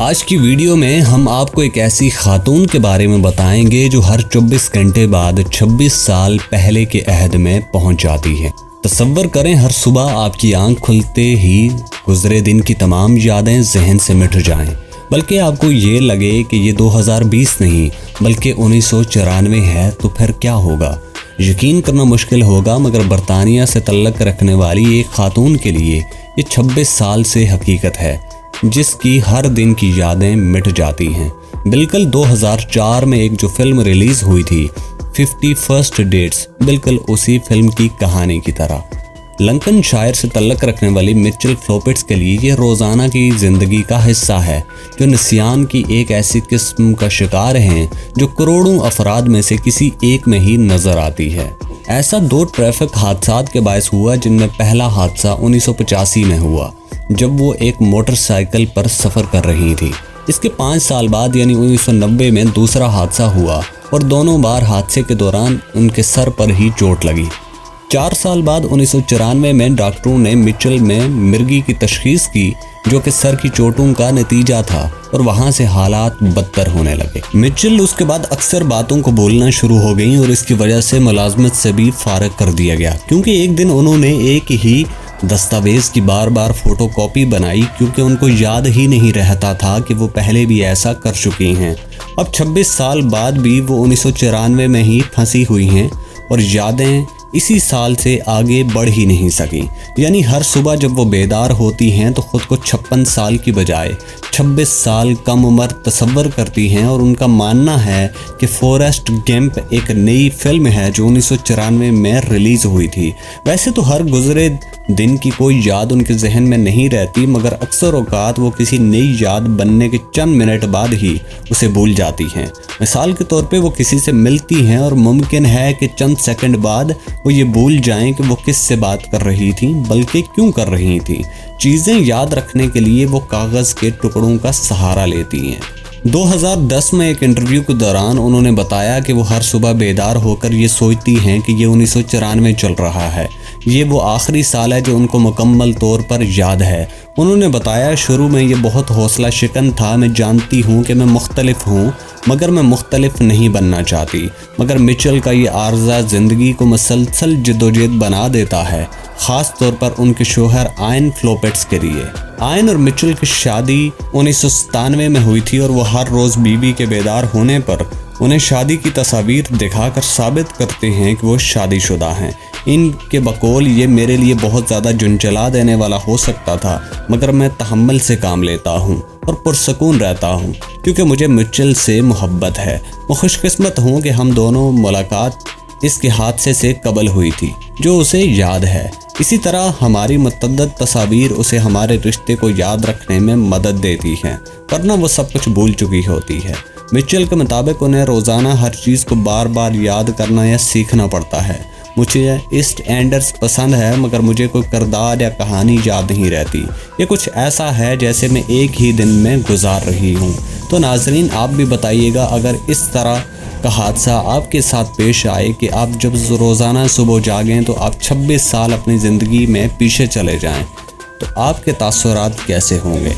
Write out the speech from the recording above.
آج کی ویڈیو میں ہم آپ کو ایک ایسی خاتون کے بارے میں بتائیں گے جو ہر 24 گھنٹے بعد 26 سال پہلے کے عہد میں پہنچ جاتی ہے۔ تصور کریں ہر صبح آپ کی آنکھ کھلتے ہی گزرے دن کی تمام یادیں ذہن سے مٹ جائیں، بلکہ آپ کو یہ لگے کہ یہ 2020 نہیں بلکہ 1994 ہے، تو پھر کیا ہوگا؟ یقین کرنا مشکل ہوگا، مگر برطانیہ سے تعلق رکھنے والی ایک خاتون کے لیے یہ 26 سال سے حقیقت ہے، جس کی ہر دن کی یادیں مٹ جاتی ہیں۔ بالکل 2004 میں ایک جو فلم ریلیز ہوئی تھی 50 فرسٹ ڈیٹس، بالکل اسی فلم کی کہانی کی طرح۔ لنکن شائر سے تعلق رکھنے والی مچل فلوپٹس کے لیے یہ روزانہ کی زندگی کا حصہ ہے، جو نسیان کی ایک ایسی قسم کا شکار ہیں جو کروڑوں افراد میں سے کسی ایک میں ہی نظر آتی ہے۔ ایسا 2 ٹریفک حادثات کے باعث ہوا، جن میں پہلا حادثہ 1985 میں ہوا جب وہ ایک موٹر سائیکل پر سفر کر رہی تھی۔ اس کے 5 سال بعد یعنی 1990 میں دوسرا حادثہ ہوا اور دونوں بار حادثے کے دوران ان کے سر پر ہی چوٹ لگی۔ 4 سال بعد 1994 میں ڈاکٹروں نے مچل میں مرگی کی تشخیص کی، جو کہ سر کی چوٹوں کا نتیجہ تھا، اور وہاں سے حالات بدتر ہونے لگے۔ مچل اس کے بعد اکثر باتوں کو بولنا شروع ہو گئیں اور اس کی وجہ سے ملازمت سے بھی فارغ کر دیا گیا، کیونکہ ایک دن انہوں نے ایک ہی دستاویز کی بار بار فوٹو کاپی بنائی، کیونکہ ان کو یاد ہی نہیں رہتا تھا کہ وہ پہلے بھی ایسا کر چکی ہیں۔ اب 26 سال بعد بھی وہ 1994 میں ہی پھنسی ہوئی ہیں اور یادیں اسی سال سے آگے بڑھ ہی نہیں سکیں۔ یعنی ہر صبح جب وہ بیدار ہوتی ہیں تو خود کو 56 سال کی بجائے 26 سال کم عمر تصور کرتی ہیں، اور ان کا ماننا ہے کہ فوریسٹ گیمپ ایک نئی فلم ہے جو 1994 میں ریلیز ہوئی تھی۔ ویسے تو ہر گزرے دن کی کوئی یاد ان کے ذہن میں نہیں رہتی، مگر اکثر اوقات وہ کسی نئی یاد بننے کے چند منٹ بعد ہی اسے بھول جاتی ہیں۔ مثال کے طور پہ وہ کسی سے ملتی ہیں اور ممکن ہے کہ چند سیکنڈ بعد وہ یہ بھول جائیں کہ وہ کس سے بات کر رہی تھیں، بلکہ کیوں کر رہی تھیں۔ چیزیں یاد رکھنے کے لیے وہ کاغذ کے ٹکڑوں کا سہارا لیتی ہیں۔ 2010 میں ایک انٹرویو کے دوران انہوں نے بتایا کہ وہ ہر صبح بیدار ہو کر یہ سوچتی ہیں کہ یہ 1994 چل رہا ہے، یہ وہ آخری سال ہے جو ان کو مکمل طور پر یاد ہے۔ انہوں نے بتایا، شروع میں یہ بہت حوصلہ شکن تھا، میں جانتی ہوں کہ میں مختلف ہوں، مگر میں مختلف نہیں بننا چاہتی۔ مگر مچل کا یہ عارضہ زندگی کو مسلسل جدوجہد بنا دیتا ہے، خاص طور پر ان کے شوہر آئن فلوپٹس کے لیے۔ آئن اور مچل کی شادی 1997 میں ہوئی تھی، اور وہ ہر روز بیوی کے بیدار ہونے پر انہیں شادی کی تصاویر دکھا کر ثابت کرتے ہیں کہ وہ شادی شدہ ہیں۔ ان کے بقول یہ میرے لیے بہت زیادہ جنجلا دینے والا ہو سکتا تھا، مگر میں تحمل سے کام لیتا ہوں اور پرسکون رہتا ہوں، کیونکہ مجھے مچل سے محبت ہے۔ میں خوش قسمت ہوں کہ ہم دونوں ملاقات اس کے حادثے سے قبل ہوئی تھی، جو اسے یاد ہے۔ اسی طرح ہماری متعدد تصاویر اسے ہمارے رشتے کو یاد رکھنے میں مدد دیتی ہیں، ورنہ وہ سب کچھ بھول چکی ہوتی ہے۔ مچل کے مطابق انہیں روزانہ ہر چیز کو بار بار یاد کرنا یا سیکھنا پڑتا ہے۔ مجھے ایسٹ اینڈرز پسند ہے، مگر مجھے کوئی کردار یا کہانی یاد نہیں رہتی۔ یہ کچھ ایسا ہے جیسے میں ایک ہی دن میں گزار رہی ہوں۔ تو ناظرین، آپ بھی بتائیے گا، اگر اس طرح کا حادثہ آپ کے ساتھ پیش آئے کہ آپ جب روزانہ صبح جاگیں تو آپ 26 سال اپنی زندگی میں پیچھے چلے جائیں، تو آپ کے تاثرات کیسے ہوں گے؟